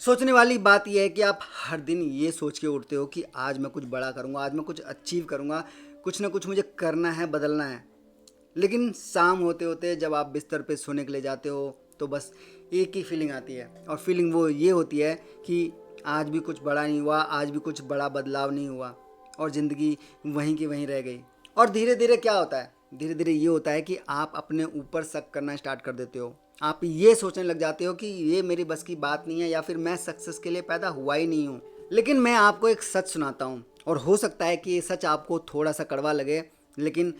सोचने वाली बात यह है कि आप हर दिन ये सोच के उठते हो कि आज मैं कुछ बड़ा करूँगा, आज मैं कुछ अचीव करूँगा, कुछ ना कुछ मुझे करना है, बदलना है। लेकिन शाम होते होते जब आप बिस्तर पे सोने के लिए जाते हो तो बस एक ही फीलिंग आती है, और फीलिंग वो ये होती है कि आज भी कुछ बड़ा नहीं हुआ, आज भी कुछ बड़ा बदलाव नहीं हुआ, और ज़िंदगी वहीं की वहीं रह गई। और धीरे धीरे क्या होता है, धीरे धीरे ये होता है कि आप अपने ऊपर शक करना स्टार्ट कर देते हो। आप ये सोचने लग जाते हो कि ये मेरी बस की बात नहीं है, या फिर मैं सक्सेस के लिए पैदा हुआ ही नहीं हूँ। लेकिन मैं आपको एक सच सुनाता हूँ, और हो सकता है कि ये सच आपको थोड़ा सा कड़वा लगे, लेकिन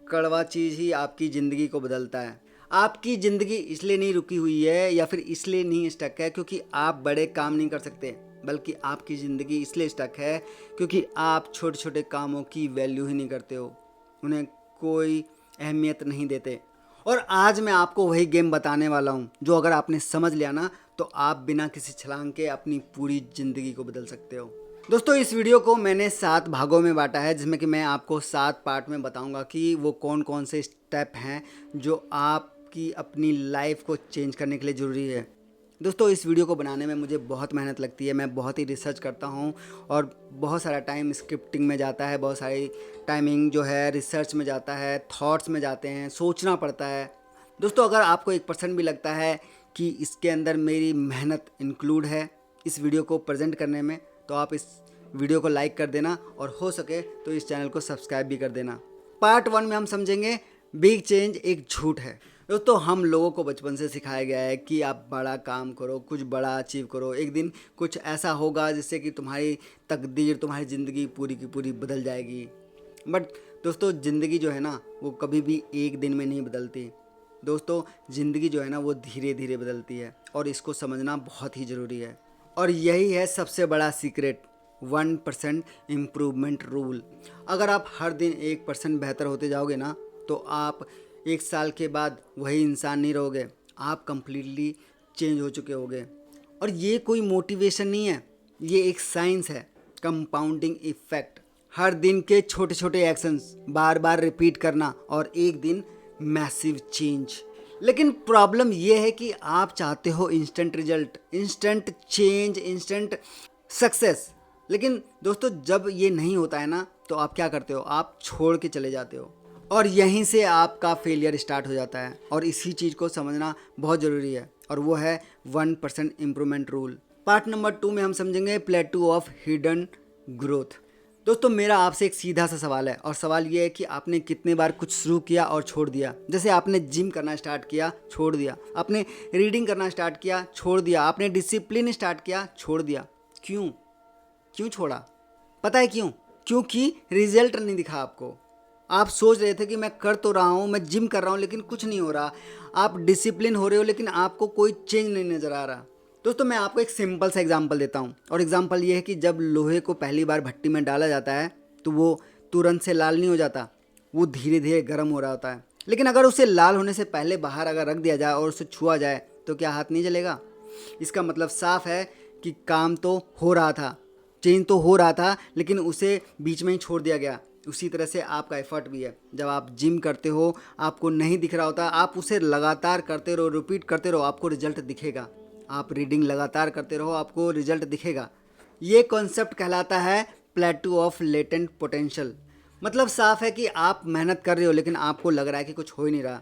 कड़वा चीज़ ही आपकी ज़िंदगी को बदलता है। आपकी ज़िंदगी इसलिए नहीं रुकी हुई है या फिर इसलिए नहीं स्टक है क्योंकि आप बड़े काम नहीं कर सकते, बल्कि आपकी ज़िंदगी इसलिए स्टक है क्योंकि आप छोटे छोटे कामों की वैल्यू ही नहीं करते हो, उन्हें कोई अहमियत नहीं देते। और आज मैं आपको वही गेम बताने वाला हूँ जो अगर आपने समझ लिया ना, तो आप बिना किसी छलांग के अपनी पूरी ज़िंदगी को बदल सकते हो। दोस्तों, इस वीडियो को मैंने 7 भागों में बांटा है, जिसमें कि मैं आपको 7 पार्ट में बताऊंगा कि वो कौन कौन से स्टेप हैं जो आपकी अपनी लाइफ को चेंज करने के लिए ज़रूरी है। दोस्तों, इस वीडियो को बनाने में मुझे बहुत मेहनत लगती है, मैं बहुत ही रिसर्च करता हूँ और बहुत सारा टाइम स्क्रिप्टिंग में जाता है, बहुत सारी टाइमिंग जो है रिसर्च में जाता है, थॉट्स में जाते हैं, सोचना पड़ता है। दोस्तों, अगर आपको 1% भी लगता है कि इसके अंदर मेरी मेहनत इंक्लूड है इस वीडियो को प्रेजेंट करने में, तो आप इस वीडियो को लाइक कर देना, और हो सके तो इस चैनल को सब्सक्राइब भी कर देना। पार्ट 1 में हम समझेंगे बिग चेंज एक झूठ है। दोस्तों, हम लोगों को बचपन से सिखाया गया है कि आप बड़ा काम करो, कुछ बड़ा अचीव करो, एक दिन कुछ ऐसा होगा जिससे कि तुम्हारी तकदीर, तुम्हारी ज़िंदगी पूरी की पूरी बदल जाएगी। बट दोस्तों, ज़िंदगी जो है ना, वो कभी भी एक दिन में नहीं बदलती। दोस्तों, ज़िंदगी जो है ना, वो धीरे धीरे बदलती है, और इसको समझना बहुत ही ज़रूरी है। और यही है सबसे बड़ा सीक्रेट, 1% इम्प्रूवमेंट रूल। अगर आप हर दिन 1% बेहतर होते जाओगे ना, तो आप 1 साल के बाद वही इंसान नहीं रहोगे, आप कंप्लीटली चेंज हो चुके होगे। और ये कोई मोटिवेशन नहीं है, ये एक साइंस है, कंपाउंडिंग इफेक्ट। हर दिन के छोटे छोटे एक्शंस बार बार रिपीट करना, और एक दिन मैसिव चेंज। लेकिन प्रॉब्लम यह है कि आप चाहते हो instant result, instant change, instant success. लेकिन दोस्तों, जब ये नहीं होता है ना, तो आप क्या करते हो, आप छोड़ के चले जाते हो, और यहीं से आपका फेलियर स्टार्ट हो जाता है। और इसी चीज़ को समझना बहुत ज़रूरी है, और वो है 1% इम्प्रूवमेंट रूल। पार्ट नंबर 2 में हम समझेंगे प्लेटू ऑफ हिडन ग्रोथ। दोस्तों, मेरा आपसे एक सीधा सा सवाल है, और सवाल ये है कि आपने कितने बार कुछ शुरू किया और छोड़ दिया। जैसे आपने जिम करना स्टार्ट किया, छोड़ दिया, आपने रीडिंग करना स्टार्ट किया, छोड़ दिया, आपने डिसिप्लिन स्टार्ट किया, छोड़ दिया। क्यों क्यों छोड़ा? पता है क्यों? क्योंकि रिजल्ट नहीं दिखा आपको। आप सोच रहे थे कि मैं कर तो रहा हूँ, मैं जिम कर रहा हूँ, लेकिन कुछ नहीं हो रहा। आप डिसिप्लिन हो रहे हो, लेकिन आपको कोई चेंज नहीं नज़र आ रहा। दोस्तों, मैं आपको एक सिंपल सा एग्जांपल देता हूँ, और एग्जांपल ये है कि जब लोहे को पहली बार भट्टी में डाला जाता है तो वो तुरंत से लाल नहीं हो जाता, वो धीरे धीरे गर्म हो रहा होता है। लेकिन अगर उसे लाल होने से पहले बाहर अगर रख दिया जाए और उसे छुआ जाए, तो क्या हाथ नहीं जलेगा? इसका मतलब साफ है कि काम तो हो रहा था, चेंज तो हो रहा था, लेकिन उसे बीच में ही छोड़ दिया गया। उसी तरह से आपका एफर्ट भी है। जब आप जिम करते हो, आपको नहीं दिख रहा होता, आप उसे लगातार करते रहो, रिपीट करते रहो, आपको रिजल्ट दिखेगा। आप रीडिंग लगातार करते रहो, आपको रिजल्ट दिखेगा। ये कॉन्सेप्ट कहलाता है प्लेटू ऑफ लेटेंट पोटेंशियल। मतलब साफ है कि आप मेहनत कर रहे हो, लेकिन आपको लग रहा है कि कुछ हो ही नहीं रहा,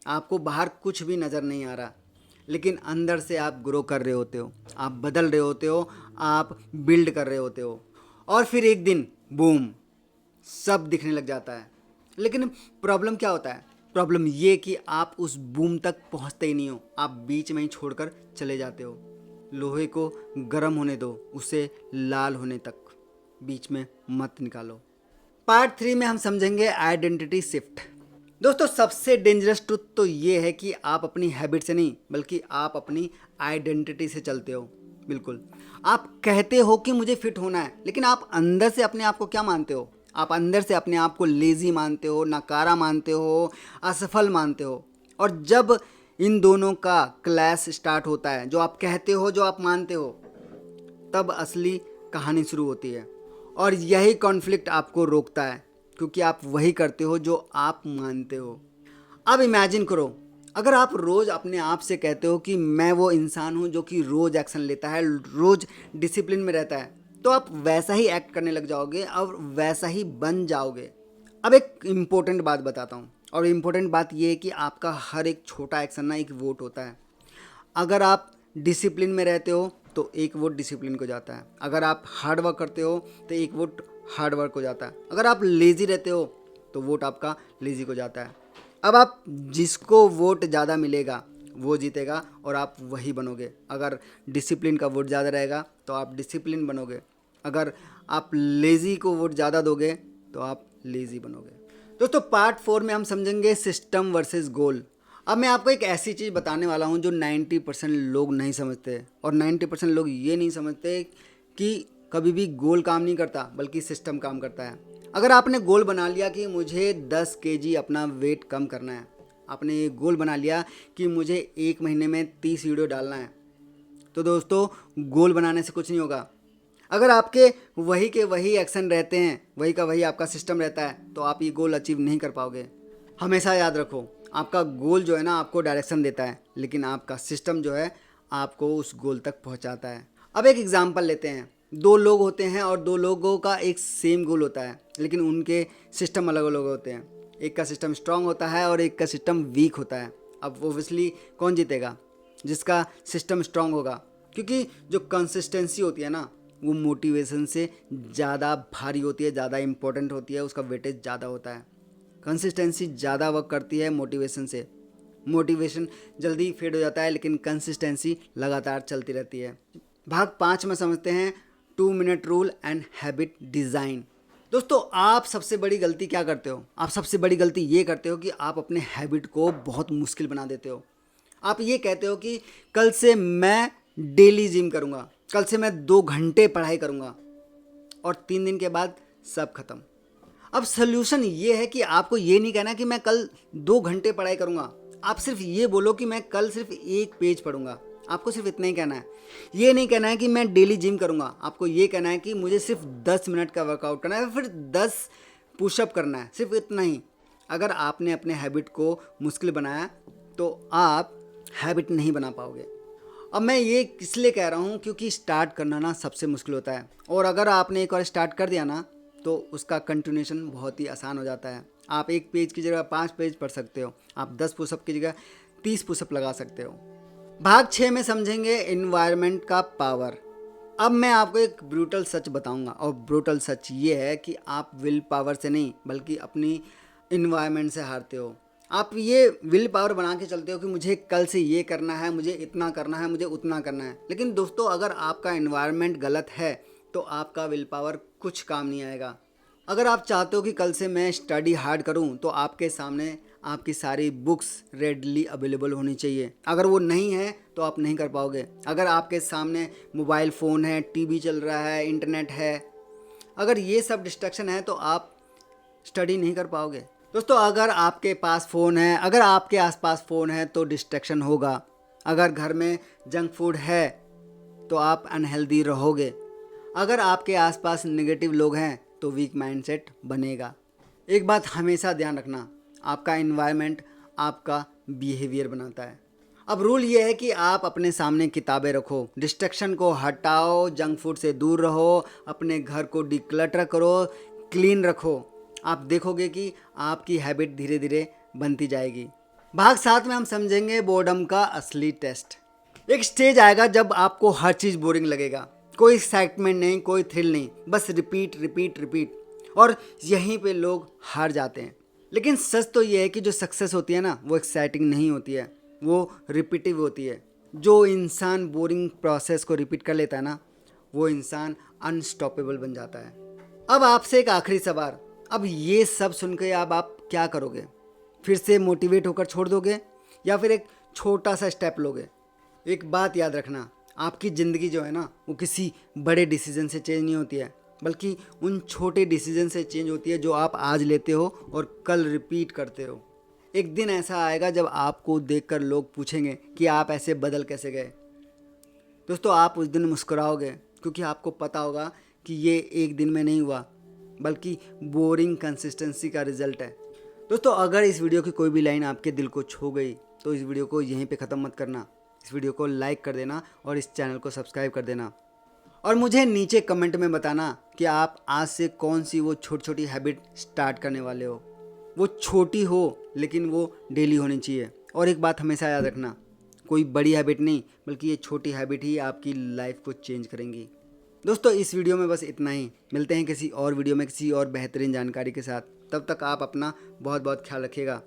आपको बाहर कुछ भी नज़र नहीं आ रहा, लेकिन अंदर से आप ग्रो कर रहे होते हो, आप बदल रहे होते हो, आप बिल्ड कर रहे होते हो, और फिर एक दिन बूम, सब दिखने लग जाता है। लेकिन प्रॉब्लम क्या होता है? प्रॉब्लम ये कि आप उस बूम तक पहुंचते ही नहीं हो, आप बीच में ही छोड़कर चले जाते हो। लोहे को गर्म होने दो, उसे लाल होने तक, बीच में मत निकालो। पार्ट 3 में हम समझेंगे आइडेंटिटी शिफ्ट। दोस्तों, सबसे डेंजरस ट्रुथ तो ये है कि आप अपनी हैबिट से नहीं, बल्कि आप अपनी आइडेंटिटी से चलते हो। बिल्कुल, आप कहते हो कि मुझे फिट होना है, लेकिन आप अंदर से अपने आप को क्या मानते हो? आप अंदर से अपने आप को लेज़ी मानते हो, नकारा मानते हो, असफल मानते हो। और जब इन दोनों का क्लैश स्टार्ट होता है, जो आप कहते हो, जो आप मानते हो, तब असली कहानी शुरू होती है। और यही कॉन्फ्लिक्ट आपको रोकता है, क्योंकि आप वही करते हो जो आप मानते हो। अब इमेजिन करो, अगर आप रोज़ अपने आप से कहते हो कि मैं वो इंसान हूँ जो कि रोज़ एक्शन लेता है, रोज़ डिसिप्लिन में रहता है, तो आप वैसा ही एक्ट करने लग जाओगे और वैसा ही बन जाओगे। अब एक इम्पोर्टेंट बात बताता हूँ, और इम्पोर्टेंट बात ये है कि आपका हर एक छोटा एक्शन ना एक वोट होता है। अगर आप डिसिप्लिन में रहते हो तो एक वोट डिसिप्लिन को जाता है। अगर आप हार्ड वर्क करते हो तो एक वोट हार्ड वर्क को जाता है। अगर आप लेज़ी रहते हो तो वोट आपका लेज़ी को जाता है। अब आप जिसको वोट ज़्यादा मिलेगा वो जीतेगा और आप वही बनोगे। अगर डिसिप्लिन का वोट ज़्यादा रहेगा तो आप डिसिप्लिन बनोगे। अगर आप लेज़ी को वोट ज़्यादा दोगे तो आप लेज़ी बनोगे। दोस्तों, पार्ट 4 में हम समझेंगे सिस्टम वर्सेस गोल। अब मैं आपको एक ऐसी चीज़ बताने वाला हूँ जो 90% लोग नहीं समझते, और 90% लोग ये नहीं समझते कि कभी भी गोल काम नहीं करता बल्कि सिस्टम काम करता है। अगर आपने गोल बना लिया कि मुझे 10 केजी अपना वेट कम करना है, आपने ये गोल बना लिया कि मुझे 1 महीने में 30 वीडियो डालना है, तो दोस्तों गोल बनाने से कुछ नहीं होगा। अगर आपके वही के वही एक्शन रहते हैं, वही का वही आपका सिस्टम रहता है, तो आप ये गोल अचीव नहीं कर पाओगे। हमेशा याद रखो, आपका गोल जो है ना आपको डायरेक्शन देता है, लेकिन आपका सिस्टम जो है आपको उस गोल तक पहुंचाता है। अब एक एग्जांपल लेते हैं। 2 लोग होते हैं और 2 लोगों का एक सेम गोल होता है, लेकिन उनके सिस्टम अलग अलग होते हैं। एक का सिस्टम स्ट्रांग होता है और एक का सिस्टम वीक होता है। अब ओब्वियसली कौन जीतेगा? जिसका सिस्टम स्ट्रांग होगा, क्योंकि जो कंसिस्टेंसी होती है ना वो मोटिवेशन से ज़्यादा भारी होती है, ज़्यादा इंपॉर्टेंट होती है, उसका वेटेज ज़्यादा होता है। कंसिस्टेंसी ज़्यादा वर्क करती है मोटिवेशन से। मोटिवेशन जल्दी फेड हो जाता है, लेकिन कंसिस्टेंसी लगातार चलती रहती है। भाग 5 में समझते हैं 2 minute rule and habit design. दोस्तों, आप सबसे बड़ी गलती क्या करते हो? आप सबसे बड़ी गलती ये करते हो कि आप अपने हैबिट को बहुत मुश्किल बना देते हो। आप ये कहते हो कि कल से मैं डेली जिम करूँगा, कल से मैं 2 घंटे पढ़ाई करूँगा, और 3 दिन के बाद सब खत्म। अब सोल्यूशन ये है कि आपको ये नहीं कहना कि मैं कल 2 घंटे पढ़ाई करूँगा, आप सिर्फ ये बोलो कि मैं कल सिर्फ 1 पेज पढ़ूंगा। आपको सिर्फ इतना ही कहना है। ये नहीं कहना है कि मैं डेली जिम करूँगा, आपको ये कहना है कि मुझे सिर्फ 10 मिनट का वर्कआउट करना है, फिर 10 पुशअप करना है, सिर्फ इतना ही। अगर आपने अपने हैबिट को मुश्किल बनाया तो आप हैबिट नहीं बना पाओगे। अब मैं ये इसलिए कह रहा हूँ क्योंकि स्टार्ट करना ना सबसे मुश्किल होता है, और अगर आपने एक बार स्टार्ट कर दिया ना तो उसका कंटिन्यूशन बहुत ही आसान हो जाता है। आप 1 पेज की जगह 5 पेज पढ़ सकते हो, आप 10 पुशअप की जगह 30 पुशअप लगा सकते हो। भाग 6 में समझेंगे इन्वायरमेंट का पावर। अब मैं आपको एक ब्रूटल सच बताऊंगा, और ब्रूटल सच ये है कि आप विल पावर से नहीं बल्कि अपनी इन्वायरमेंट से हारते हो। आप ये विल पावर बना के चलते हो कि मुझे कल से ये करना है, मुझे इतना करना है, मुझे उतना करना है, लेकिन दोस्तों अगर आपका इन्वायरमेंट गलत है तो आपका विल पावर कुछ काम नहीं आएगा। अगर आप चाहते हो कि कल से मैं स्टडी हार्ड करूं तो आपके सामने आपकी सारी बुक्स रेडली अवेलेबल होनी चाहिए। अगर वो नहीं है तो आप नहीं कर पाओगे। अगर आपके सामने मोबाइल फ़ोन है, टीवी चल रहा है, इंटरनेट है, अगर ये सब डिस्ट्रैक्शन है तो आप स्टडी नहीं कर पाओगे। दोस्तों, अगर आपके पास फ़ोन है, अगर आपके आसपास फ़ोन है तो डिस्ट्रैक्शन होगा। अगर घर में जंक फूड है तो आप अनहेल्दी रहोगे। अगर आपके आसपास नेगेटिव लोग हैं तो वीक माइंडसेट बनेगा। एक बात हमेशा ध्यान रखना, आपका इन्वायरमेंट आपका बिहेवियर बनाता है। अब रूल ये है कि आप अपने सामने किताबें रखो, डिस्ट्रैक्शन को हटाओ, जंक फूड से दूर रहो, अपने घर को डिक्लटर करो, क्लीन रखो। आप देखोगे कि आपकी हैबिट धीरे धीरे बनती जाएगी। भाग 7 में हम समझेंगे बोर्डम का असली टेस्ट। एक स्टेज आएगा जब आपको हर चीज़ बोरिंग लगेगा, कोई एक्साइटमेंट नहीं, कोई थ्रिल नहीं, बस रिपीट रिपीट रिपीट, और यहीं पे लोग हार जाते हैं। लेकिन सच तो ये है कि जो सक्सेस होती है ना वो एक्साइटिंग नहीं होती है, वो रिपीटिव होती है। जो इंसान बोरिंग प्रोसेस को रिपीट कर लेता है ना वो इंसान अनस्टॉपेबल बन जाता है। अब आपसे एक आखिरी सवाल, अब ये सब सुन के अब आप क्या करोगे? फिर से मोटिवेट होकर छोड़ दोगे या फिर एक छोटा सा स्टेप लोगे? एक बात याद रखना, आपकी ज़िंदगी जो है ना वो किसी बड़े डिसीजन से चेंज नहीं होती है, बल्कि उन छोटे डिसीजन से चेंज होती है जो आप आज लेते हो और कल रिपीट करते हो। एक दिन ऐसा आएगा जब आपको देखकर लोग पूछेंगे कि आप ऐसे बदल कैसे गए। दोस्तों, आप उस दिन मुस्कुराओगे क्योंकि आपको पता होगा कि ये एक दिन में नहीं हुआ बल्कि बोरिंग कंसिस्टेंसी का रिजल्ट है। दोस्तों, अगर इस वीडियो की कोई भी लाइन आपके दिल को छू गई तो इस वीडियो को यहीं पे ख़त्म मत करना, इस वीडियो को लाइक कर देना और इस चैनल को सब्सक्राइब कर देना। और मुझे नीचे कमेंट में बताना कि आप आज से कौन सी वो छोटी छोटी हैबिट स्टार्ट करने वाले हो। वो छोटी हो लेकिन वो डेली होनी चाहिए। और एक बात हमेशा याद रखना, कोई बड़ी हैबिट नहीं बल्कि ये छोटी हैबिट ही आपकी लाइफ को चेंज करेंगी। दोस्तों इस वीडियो में बस इतना ही। मिलते हैं किसी और वीडियो में किसी और बेहतरीन जानकारी के साथ। तब तक आप अपना बहुत बहुत ख्याल रखिएगा।